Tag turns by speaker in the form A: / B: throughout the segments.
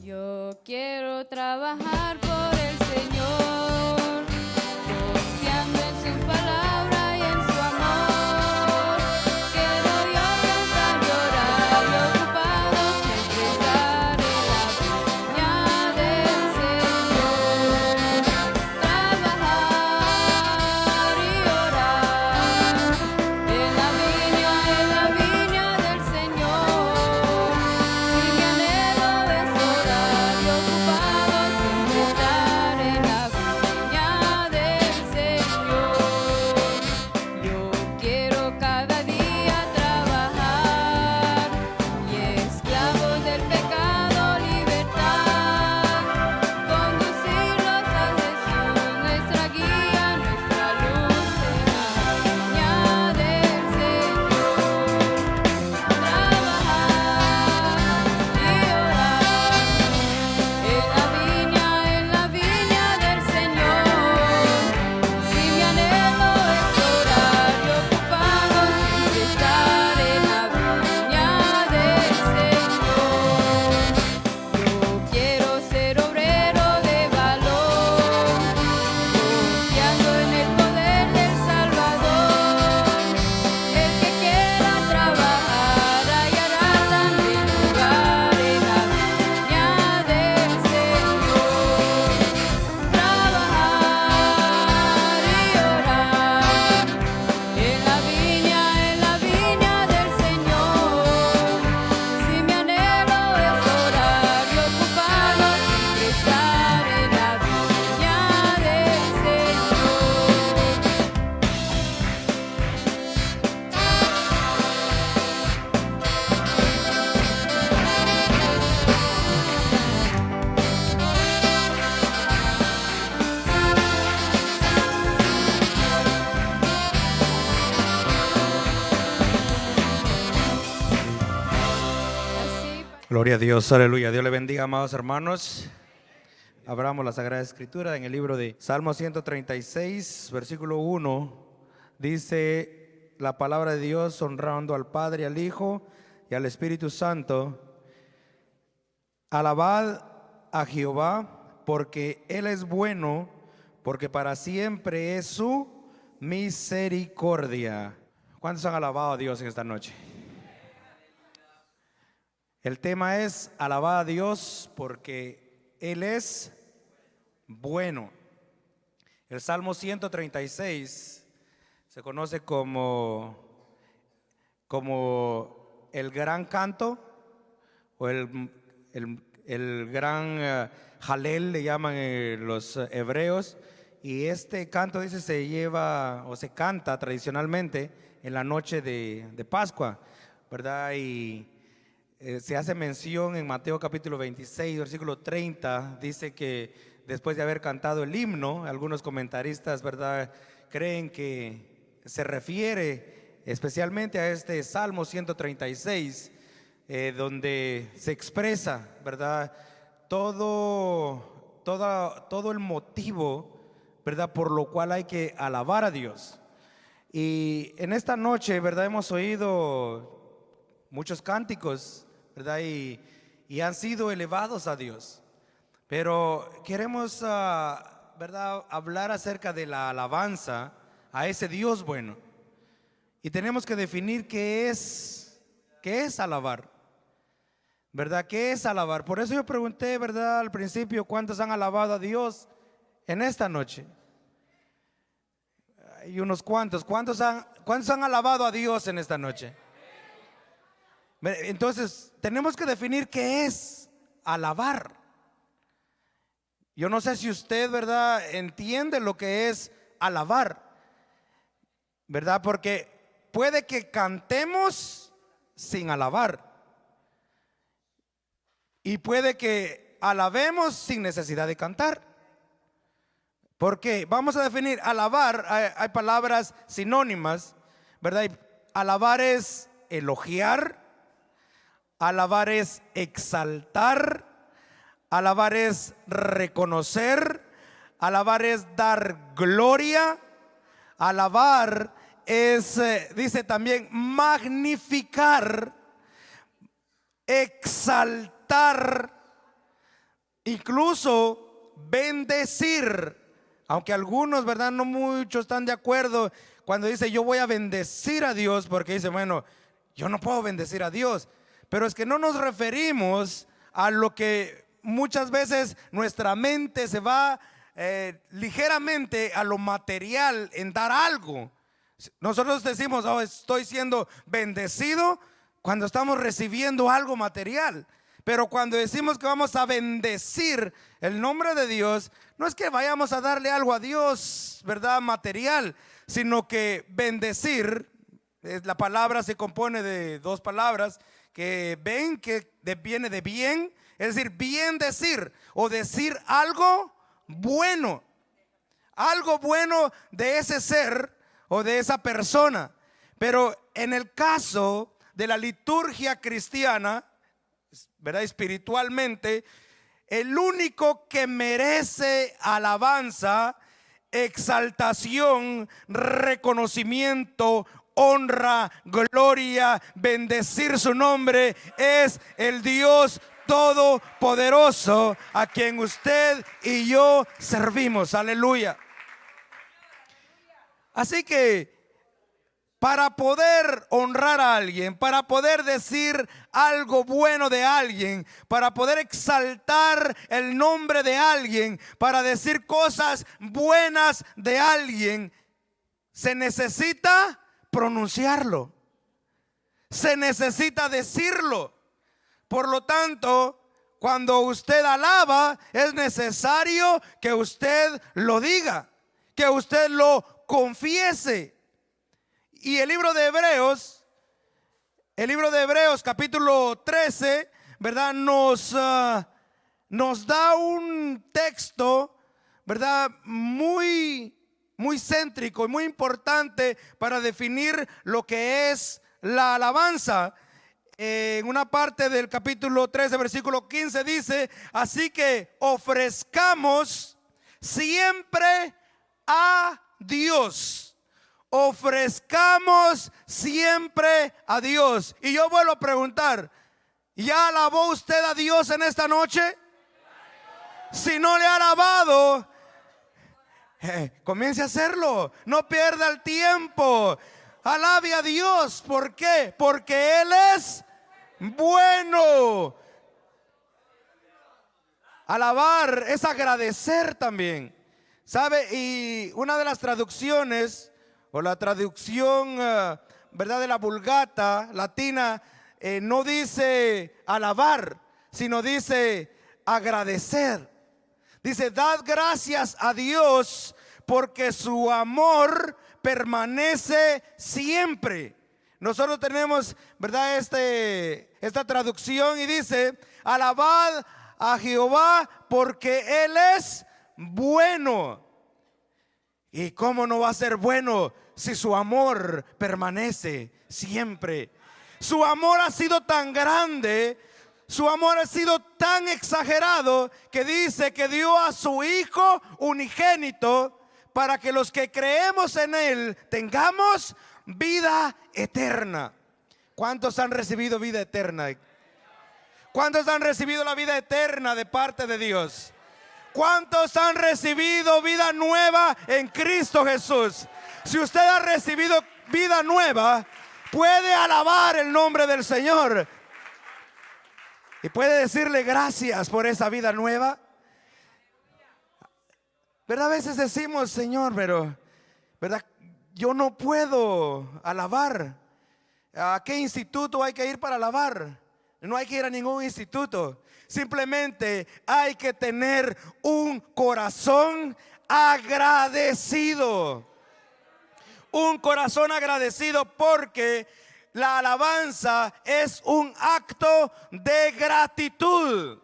A: Yo quiero trabajar por el Señor, confiando en su palabra y en su amor. Quiero yo cantar, llorar y ocupado siempre estar en la viña del Señor. Trabajar y orar en la viña del Señor. Si mi anhelo es orar y ocupado siempre estar en la viña del Señor. Yo quiero cada día trabajar y esclavo del pecado libertad, conducirlos a Jesús, nuestra guía, nuestra luz en la viña del Señor. Trabajar y orar en la viña del Señor. Si mi anhelo es orar y ocupado siempre estar en la viña del Señor. Yo quiero ser obrero de valor, confiando en el poder del Salvador. El que quiera trabajar hallará también lugar en la viña del Señor. Trabajar y orar en la viña del Señor. Si mi anhelo es orar y ocupado siempre estar en la viña del Señor. Así
B: Gloria a Dios, aleluya. Dios le bendiga, amados hermanos. Abramos la Sagrada Escritura en el libro de Salmo 136, versículo 1. Dice la palabra de Dios, honrando al Padre, al Hijo y al Espíritu Santo. Alabad a Jehová, porque Él es bueno, porque para siempre es su misericordia. ¿Cuántos han alabado a Dios en esta noche? El tema es alabar a Dios porque Él es bueno. El Salmo 136 se conoce como el gran canto o el gran Halel, le llaman los hebreos. Y este canto, dice, se lleva o se canta tradicionalmente en la noche de Pascua, ¿verdad? Y se hace mención en Mateo capítulo 26, versículo 30, dice que después de haber cantado el himno, algunos comentaristas, ¿verdad?, creen que se refiere especialmente a este Salmo 136, donde se expresa, ¿verdad?, todo el motivo, ¿verdad?, por lo cual hay que alabar a Dios. Y en esta noche, ¿verdad?, hemos oído muchos cánticos, ¿verdad?, y han sido elevados a Dios. Pero queremos, ¿verdad?, hablar acerca de la alabanza a ese Dios bueno. Y tenemos que definir qué es alabar, ¿verdad? ¿Qué es alabar? Por eso yo pregunté, ¿verdad?, al principio, ¿cuántos han alabado a Dios en esta noche? Hay unos cuantos. ¿Cuántos han alabado a Dios en esta noche? Entonces, tenemos que definir qué es alabar. Yo no sé si usted, ¿verdad?, entiende lo que es alabar, ¿verdad? Porque puede que cantemos sin alabar y puede que alabemos sin necesidad de cantar. Porque vamos a definir alabar, hay palabras sinónimas, ¿verdad? Alabar es elogiar, alabar es exaltar, alabar es reconocer, alabar es dar gloria, alabar es, dice también, magnificar, exaltar, incluso bendecir. Aunque algunos, ¿verdad? No muchos están de acuerdo cuando dice yo voy a bendecir a Dios, porque dice, bueno, yo no puedo bendecir a Dios. Pero es que no nos referimos a lo que muchas veces nuestra mente se va ligeramente a lo material en dar algo. Nosotros decimos, oh, estoy siendo bendecido cuando estamos recibiendo algo material. Pero cuando decimos que vamos a bendecir el nombre de Dios, no es que vayamos a darle algo a Dios, ¿verdad? Material, sino que bendecir, la palabra se compone de dos palabras que ven que viene de bien, es decir, bien decir o decir algo bueno de ese ser o de esa persona. Pero en el caso de la liturgia cristiana, ¿verdad? Espiritualmente, el único que merece alabanza, exaltación, reconocimiento, honra, gloria, bendecir su nombre, es el Dios todopoderoso a quien usted y yo servimos. Aleluya. Así que para poder honrar a alguien, para poder decir algo bueno de alguien, para poder exaltar el nombre de alguien, para decir cosas buenas de alguien, se necesita pronunciarlo, se necesita decirlo. Por lo tanto, cuando usted alaba, es necesario que usted lo diga, que usted lo confiese. Y el libro de Hebreos capítulo 13, ¿verdad? Nos da un texto, ¿verdad? Muy céntrico y muy importante para definir lo que es la alabanza. En una parte del capítulo 13, versículo 15 dice, así que ofrezcamos siempre a Dios. Ofrezcamos siempre a Dios. Y yo vuelvo a preguntar, ¿ya alabó usted a Dios en esta noche? Si no le ha alabado, comience a hacerlo. No pierda el tiempo. Alabe a Dios. ¿Por qué? Porque Él es bueno. Alabar es agradecer también, ¿sabe? Y una de las traducciones, o la traducción, ¿verdad? De la Vulgata latina, no dice alabar, sino dice agradecer. Dice, dad gracias a Dios porque su amor permanece siempre. Nosotros tenemos, ¿verdad? Esta traducción y dice, alabad a Jehová porque Él es bueno. ¿Y cómo no va a ser bueno si su amor permanece siempre? Su amor ha sido tan grande, su amor ha sido tan exagerado que dice que dio a su Hijo unigénito para que los que creemos en Él tengamos vida eterna. ¿Cuántos han recibido vida eterna? ¿Cuántos han recibido la vida eterna de parte de Dios? ¿Cuántos han recibido vida nueva en Cristo Jesús? Si usted ha recibido vida nueva, puede alabar el nombre del Señor y puede decirle gracias por esa vida nueva. ¿Verdad? A veces decimos, Señor, pero ¿verdad? Yo no puedo alabar. ¿A qué instituto hay que ir para alabar? No hay que ir a ningún instituto. Simplemente hay que tener un corazón agradecido. Un corazón agradecido porque la alabanza es un acto de gratitud.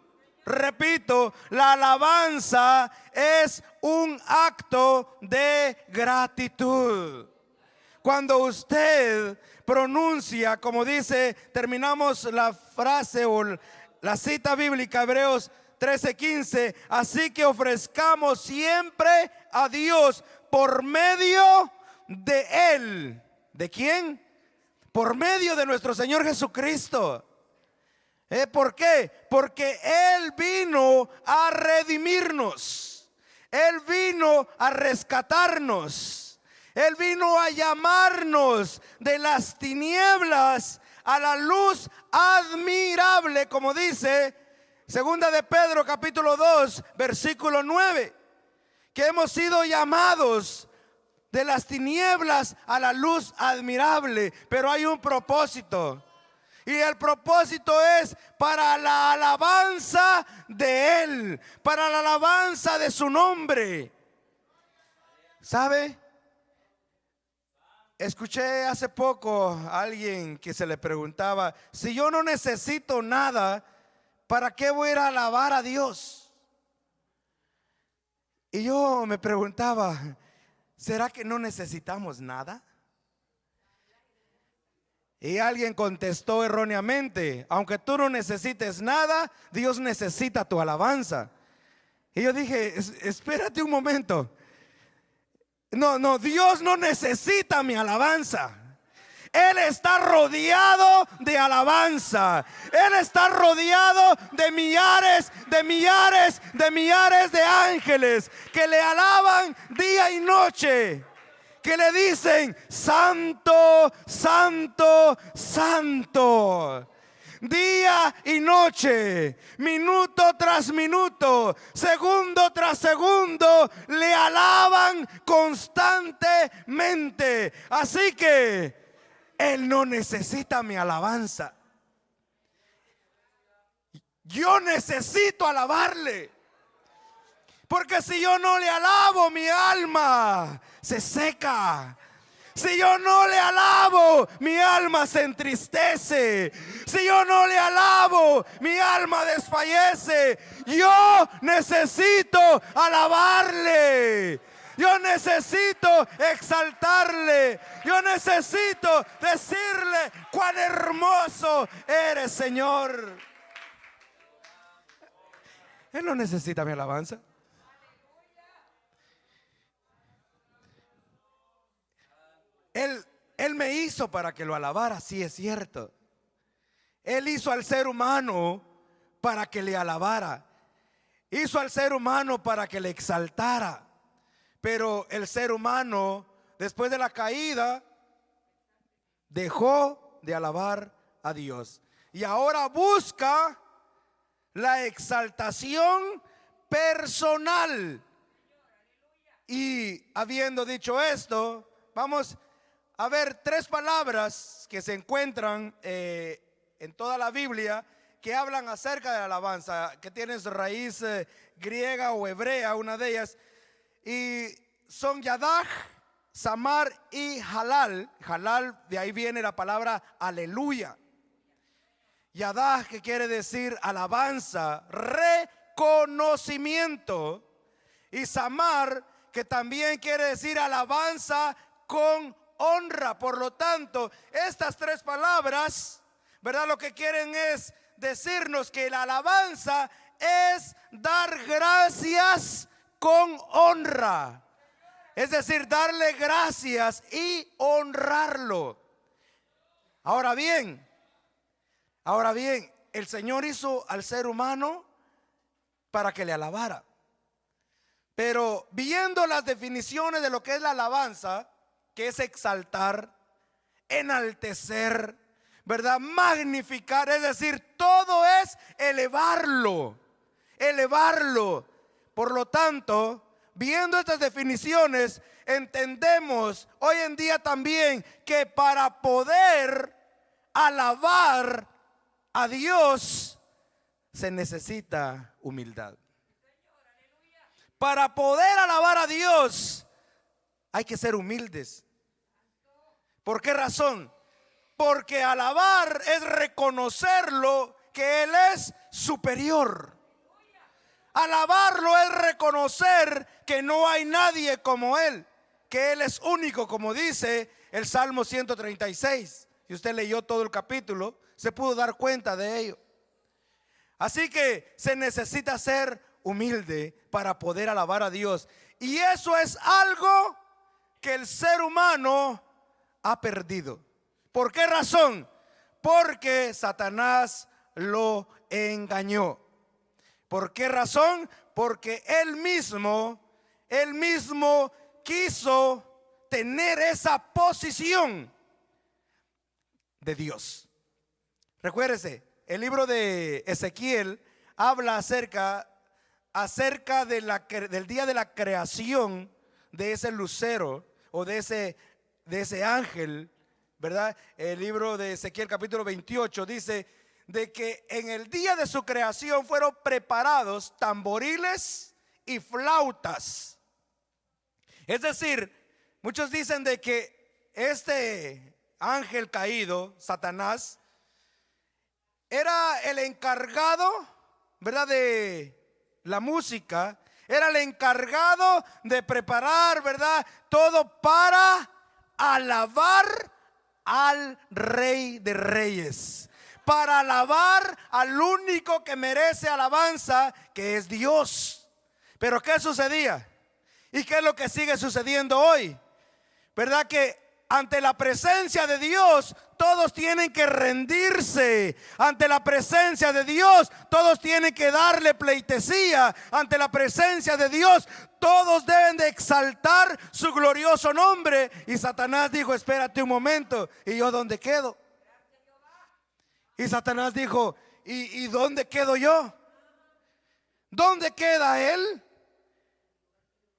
B: Repito, la alabanza es un acto de gratitud. Cuando usted pronuncia, como dice, terminamos la frase o la cita bíblica, Hebreos 13:15, así que ofrezcamos siempre a Dios por medio de Él. ¿De quién? Por medio de nuestro Señor Jesucristo. ¿Por qué? Porque Él vino a redimirnos. Él vino a rescatarnos. Él vino a llamarnos de las tinieblas a la luz admirable, como dice Segunda de Pedro capítulo 2 versículo 9, que hemos sido llamados de las tinieblas a la luz admirable. Pero hay un propósito, y el propósito es para la alabanza de Él, para la alabanza de su nombre. ¿Sabe? Escuché hace poco a alguien que se le preguntaba: si yo no necesito nada, ¿para qué voy a ir a alabar a Dios? Y yo me preguntaba, ¿será que no necesitamos nada? Y alguien contestó erróneamente: aunque tú no necesites nada, Dios necesita tu alabanza. Y yo dije, espérate un momento. No, Dios no necesita mi alabanza. Él está rodeado de alabanza. Él está rodeado de millares, de millares, de millares de ángeles que le alaban día y noche, que le dicen: santo, santo, santo. Día y noche, minuto tras minuto, segundo tras segundo, le alaban constantemente. Así que Él no necesita mi alabanza. Yo necesito alabarle. Porque si yo no le alabo, mi alma se seca. Si yo no le alabo, mi alma se entristece. Si yo no le alabo, mi alma desfallece. Yo necesito alabarle. Yo necesito exaltarle. Yo necesito decirle: cuán hermoso eres, Señor. Él no necesita mi alabanza. Él me hizo para que lo alabara, sí es cierto. Él hizo al ser humano para que le alabara. Hizo al ser humano para que le exaltara. Pero el ser humano, después de la caída, dejó de alabar a Dios. Y ahora busca la exaltación personal. Y habiendo dicho esto, vamos a ver tres palabras que se encuentran en toda la Biblia, que hablan acerca de la alabanza, que tienen su raíz griega o hebrea, una de ellas, y son Yadah, Samar y Halal. Halal, de ahí viene la palabra aleluya. Yadah, que quiere decir alabanza, reconocimiento, y Samar, que también quiere decir alabanza con honra. Por lo tanto, estas tres palabras, ¿verdad?, lo que quieren es decirnos que la alabanza es dar gracias con honra. Es decir, darle gracias y honrarlo. Ahora bien, el Señor hizo al ser humano para que le alabara. Pero viendo las definiciones de lo que es la alabanza, que es exaltar, enaltecer, ¿verdad?, magnificar, es decir, todo es elevarlo. Por lo tanto, viendo estas definiciones, entendemos hoy en día también que para poder alabar a Dios se necesita humildad. Para poder alabar a Dios hay que ser humildes. ¿Por qué razón? Porque alabar es reconocerlo, que Él es superior. Alabarlo es reconocer que no hay nadie como Él, que Él es único, como dice el Salmo 136. Si usted leyó todo el capítulo, se pudo dar cuenta de ello. Así que se necesita ser humilde para poder alabar a Dios. Y eso es algo que el ser humano ha perdido. ¿Por qué razón? Porque Satanás lo engañó. ¿Por qué razón? Porque él mismo quiso tener esa posición de Dios. Recuérdese, el libro de Ezequiel habla acerca del día de la creación de ese lucero o de ese ángel, ¿verdad? El libro de Ezequiel capítulo 28 dice de que en el día de su creación fueron preparados tamboriles y flautas. Es decir, muchos dicen de que este ángel caído, Satanás, era el encargado, ¿verdad?, de la música. Era el encargado de preparar, ¿verdad?, todo para alabar al Rey de Reyes, para alabar al único que merece alabanza, que es Dios. Pero ¿qué sucedía? ¿Y qué es lo que sigue sucediendo hoy? ¿Verdad que ante la presencia de Dios todos tienen que rendirse? Ante la presencia de Dios todos tienen que darle pleitesía. Ante la presencia de Dios todos deben de exaltar su glorioso nombre. Y Satanás dijo: espérate un momento, ¿y yo dónde quedo? Y Satanás dijo: ¿y dónde quedo yo? ¿Dónde queda él?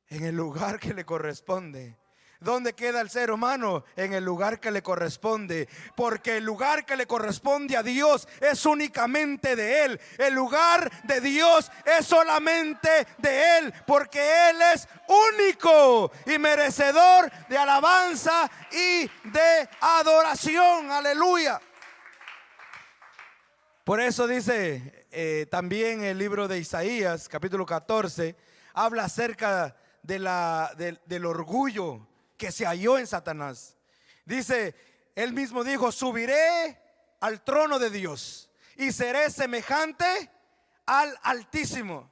B: En el lugar que le corresponde. ¿Dónde queda el ser humano? En el lugar que le corresponde. Porque el lugar que le corresponde a Dios es únicamente de Él. El lugar de Dios es solamente de Él. Porque Él es único y merecedor de alabanza y de adoración. Aleluya. Por eso dice también el libro de Isaías capítulo 14, habla acerca del orgullo que se halló en Satanás. Dice, él mismo dijo: subiré al trono de Dios y seré semejante al Altísimo.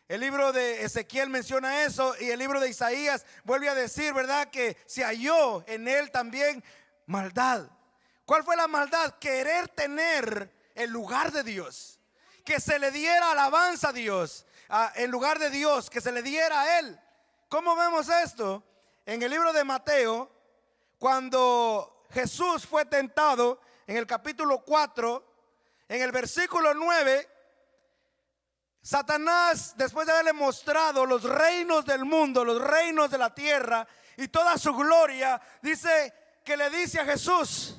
B: El libro de Ezequiel menciona eso, y el libro de Isaías vuelve a decir, ¿verdad?, que se halló en él también maldad. ¿Cuál fue la maldad? Querer tener el lugar de Dios, que se le diera alabanza a Dios, en lugar de Dios, que se le diera a él. ¿Cómo vemos esto? En el libro de Mateo, cuando Jesús fue tentado, en el capítulo 4, en el versículo 9, Satanás, después de haberle mostrado los reinos del mundo, los reinos de la tierra y toda su gloria, dice que le dice a Jesús: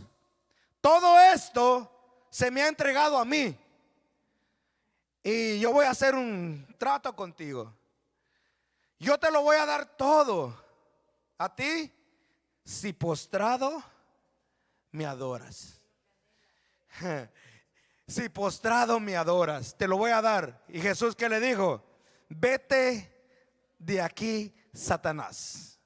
B: todo esto se me ha entregado a mí, y yo voy a hacer un trato contigo. Yo te lo voy a dar todo a ti si postrado me adoras. Si postrado me adoras, te lo voy a dar. Y Jesús, ¿qué le dijo? Vete de aquí, Satanás,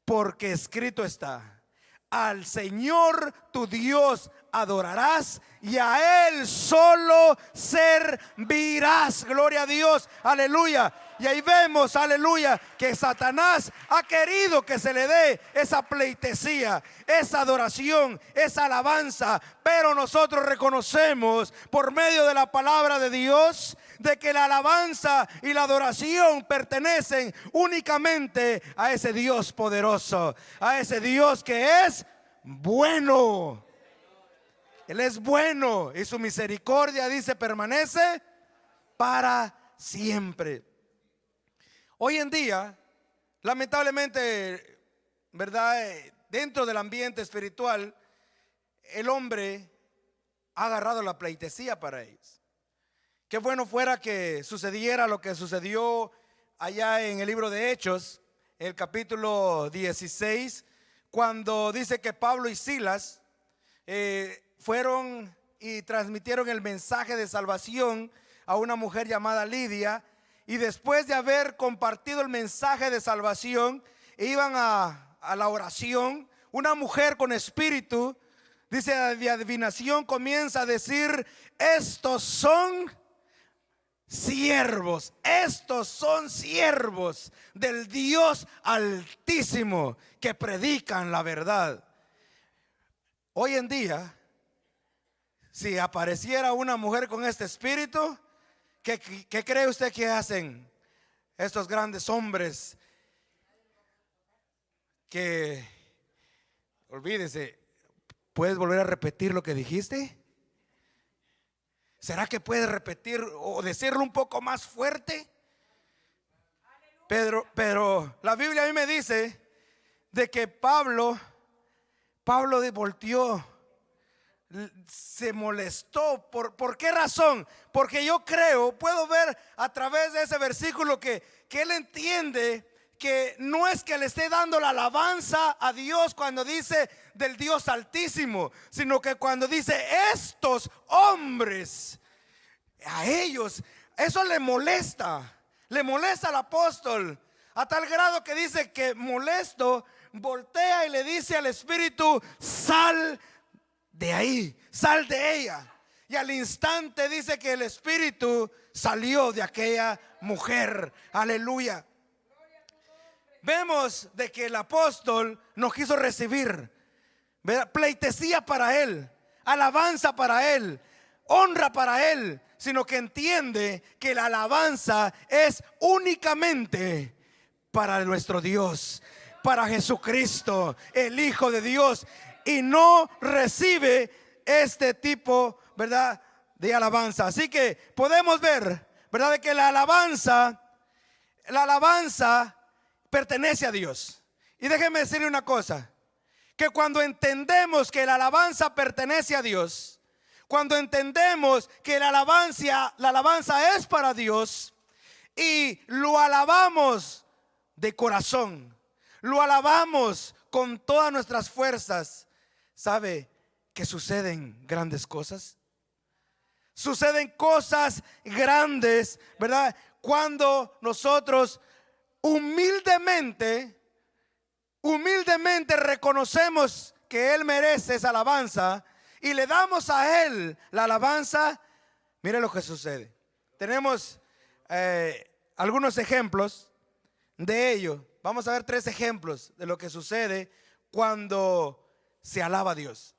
B: porque escrito está: al Señor tu Dios adorarás y a Él solo servirás. Gloria a Dios, aleluya. Y ahí vemos, aleluya, que Satanás ha querido que se le dé esa pleitesía, esa adoración, esa alabanza. Pero nosotros reconocemos por medio de la palabra de Dios de que la alabanza y la adoración pertenecen únicamente a ese Dios poderoso, a ese Dios que es bueno. Él es bueno y su misericordia, dice, permanece para siempre. Hoy en día, lamentablemente, ¿verdad?, dentro del ambiente espiritual, el hombre ha agarrado la pleitesía para ellos. Qué bueno fuera que sucediera lo que sucedió allá en el libro de Hechos, el capítulo 16, cuando dice que Pablo y Silas fueron y transmitieron el mensaje de salvación a una mujer llamada Lidia. Y después de haber compartido el mensaje de salvación, iban a la oración. Una mujer con espíritu, dice, de adivinación, comienza a decir: estos son siervos. Estos son siervos del Dios Altísimo que predican la verdad. Hoy en día, si apareciera una mujer con este espíritu, ¿qué cree usted que hacen estos grandes hombres? Que, olvídese, ¿puedes volver a repetir lo que dijiste? ¿Será que puedes repetir o decirlo un poco más fuerte? Pero la Biblia a mí me dice de que Pablo volteó, se molestó. ¿Por qué razón? Porque yo creo, puedo ver a través de ese versículo que él entiende que no es que le esté dando la alabanza a Dios cuando dice del Dios Altísimo, sino que cuando dice estos hombres, a ellos, eso le molesta al apóstol, a tal grado que dice que molesto, voltea y le dice al espíritu: sal de ahí, sal de ella. Y al instante dice que el espíritu salió de aquella mujer. Aleluya. Vemos de que el apóstol no quiso recibir, ¿verdad?, pleitesía para él, alabanza para él, honra para él, sino que entiende que la alabanza es únicamente para nuestro Dios, para Jesucristo, el Hijo de Dios, y no recibe este tipo, ¿verdad?, de alabanza. Así que podemos ver, ¿verdad?, de que la alabanza pertenece a Dios. Y déjeme decirle una cosa, que cuando entendemos que la alabanza pertenece a Dios, cuando entendemos que la alabanza es para Dios y lo alabamos de corazón, lo alabamos con todas nuestras fuerzas, ¿sabe que suceden grandes cosas? Suceden cosas grandes, ¿verdad?, cuando nosotros humildemente reconocemos que Él merece esa alabanza y le damos a Él la alabanza. Mire lo que sucede. Tenemos algunos ejemplos de ello. Vamos a ver 3 ejemplos de lo que sucede cuando se alaba a Dios.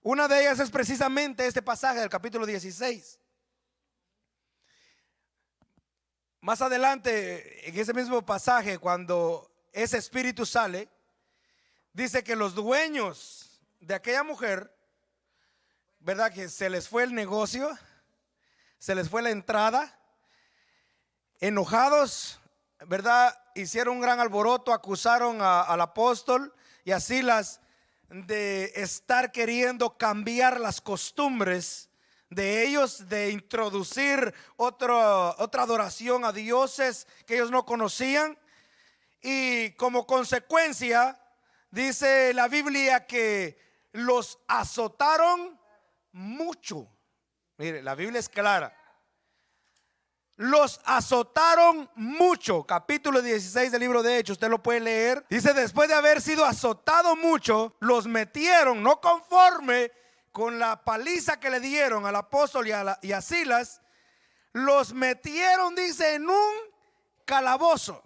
B: Una de ellas es precisamente este pasaje del capítulo 16. Más adelante, en ese mismo pasaje, cuando ese espíritu sale, dice que los dueños de aquella mujer, ¿verdad?, que se les fue el negocio, se les fue la entrada, enojados, ¿verdad?, hicieron un gran alboroto, acusaron al apóstol y a Silas de estar queriendo cambiar las costumbres de ellos, de introducir otra adoración a dioses que ellos no conocían. Y como consecuencia, dice la Biblia que los azotaron mucho. Mire, la Biblia es clara. Los azotaron mucho. Capítulo 16 del libro de Hechos, usted lo puede leer. Dice: después de haber sido azotado mucho, los metieron, no conforme con la paliza que le dieron al apóstol y a Silas, los metieron, dice, en un calabozo.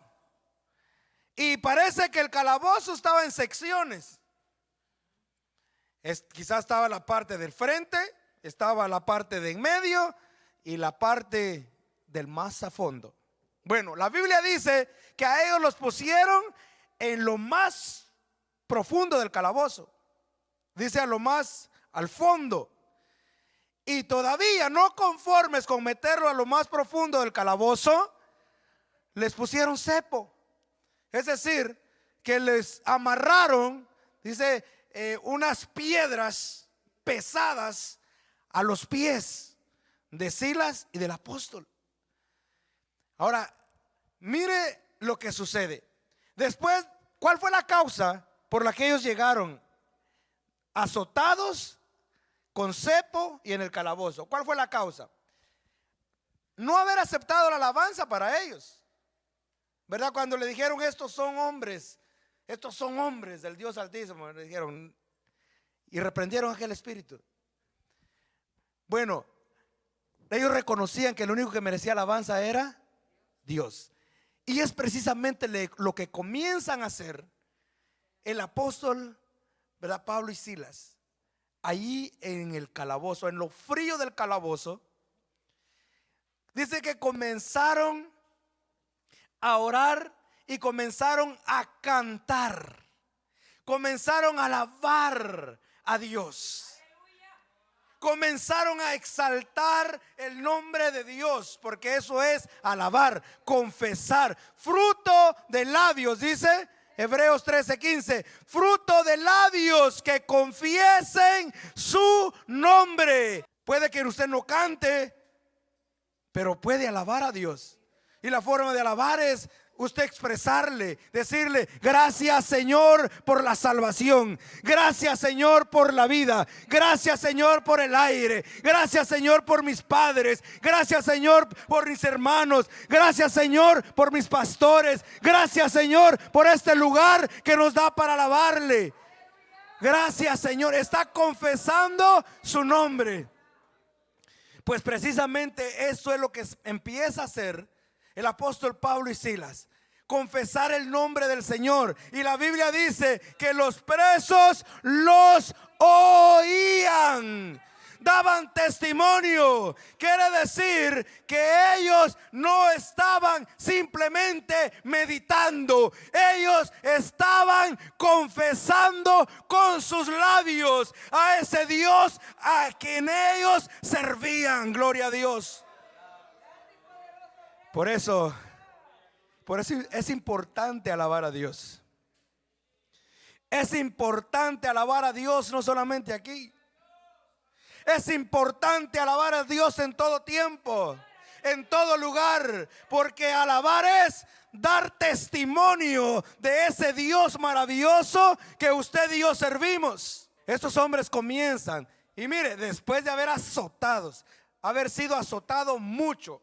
B: Y parece que el calabozo estaba en secciones. Quizás estaba la parte del frente, estaba la parte de en medio y la parte del más a fondo. Bueno, la Biblia dice que a ellos los pusieron en lo más profundo del calabozo. Dice a lo más al fondo. Y todavía no conformes con meterlo a lo más profundo del calabozo, les pusieron cepo. Es decir, que les amarraron, dice, unas piedras pesadas a los pies de Silas y del apóstol. Ahora, mire lo que sucede. Después, ¿cuál fue la causa por la que ellos llegaron azotados, con cepo y en el calabozo? ¿Cuál fue la causa? No haber aceptado la alabanza para ellos, ¿verdad? Cuando le dijeron: estos son hombres del Dios Altísimo, le dijeron, y reprendieron a aquel espíritu. Bueno, Ellos reconocían que el único que merecía alabanza era Dios. Y es precisamente lo que comienzan a hacer el apóstol, ¿verdad? Pablo y Silas, allí en el calabozo, en lo frío del calabozo. Dice que comenzaron a orar y comenzaron a cantar, comenzaron a alabar a Dios. Comenzaron a exaltar el nombre de Dios, porque eso es alabar, confesar, fruto de labios, dice Hebreos 13:15, fruto de labios que confiesen su nombre. Puede que usted no cante, pero puede alabar a Dios. Y la forma de alabar es usted expresarle, decirle: gracias, Señor, por la salvación. Gracias, Señor, por la vida. Gracias, Señor, por el aire. Gracias, Señor, por mis padres. Gracias, Señor, por mis hermanos. Gracias, Señor, por mis pastores. Gracias, Señor, por este lugar que nos da para alabarle. Gracias, Señor. Está confesando su nombre. Pues precisamente eso es lo que empieza a hacer el apóstol Pablo y Silas: confesar el nombre del Señor. Y la Biblia dice que los presos los oían, daban testimonio. Quiere decir que ellos no estaban simplemente meditando, ellos estaban confesando con sus labios a ese Dios a quien ellos servían. Gloria a Dios. Por eso es importante alabar a Dios. Es importante alabar a Dios no solamente aquí. Es importante alabar a Dios en todo tiempo, en todo lugar, porque alabar es dar testimonio de ese Dios maravilloso que usted y yo servimos. Estos hombres comienzan, y mire, después de haber sido azotados mucho,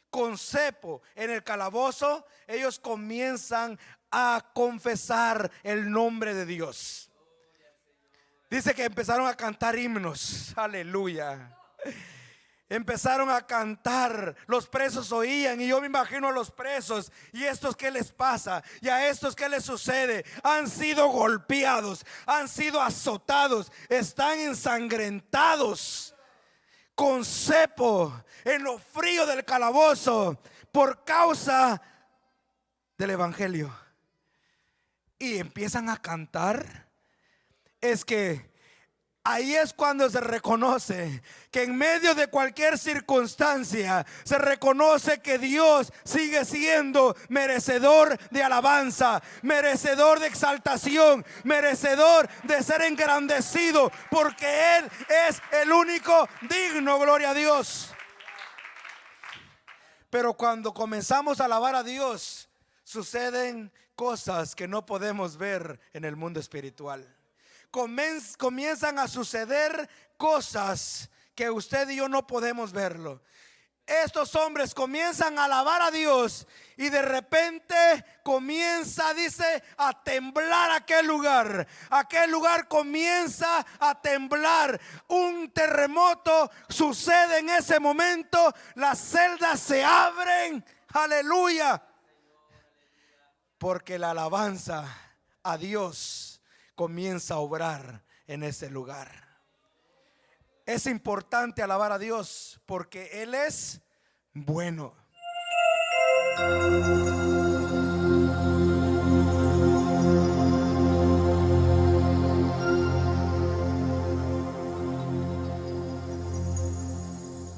B: con cepo en el calabozo, ellos comienzan a confesar el nombre de Dios. Dice que empezaron a cantar himnos. Aleluya. Empezaron a cantar. Los presos oían, y yo me imagino a los presos: ¿y estos qué les pasa? ¿Y a estos qué les sucede? Han sido golpeados, han sido azotados, están ensangrentados, con cepo, en lo frío del calabozo, por causa del evangelio. Y empiezan a cantar. Es que ahí es cuando se reconoce que en medio de cualquier circunstancia se reconoce que Dios sigue siendo merecedor de alabanza, merecedor de exaltación, merecedor de ser engrandecido, porque Él es el único digno. Gloria a Dios. Pero cuando comenzamos a alabar a Dios, suceden cosas que no podemos ver en el mundo espiritual. Comienzan a suceder cosas que usted y yo no podemos verlo. Estos hombres comienzan a alabar a Dios, y de repente comienza, dice, a temblar aquel lugar. Aquel lugar comienza a temblar. Un terremoto sucede en ese momento. Las celdas se abren. Aleluya. Porque la alabanza a Dios comienza a obrar en ese lugar. Es importante alabar a Dios porque Él es bueno.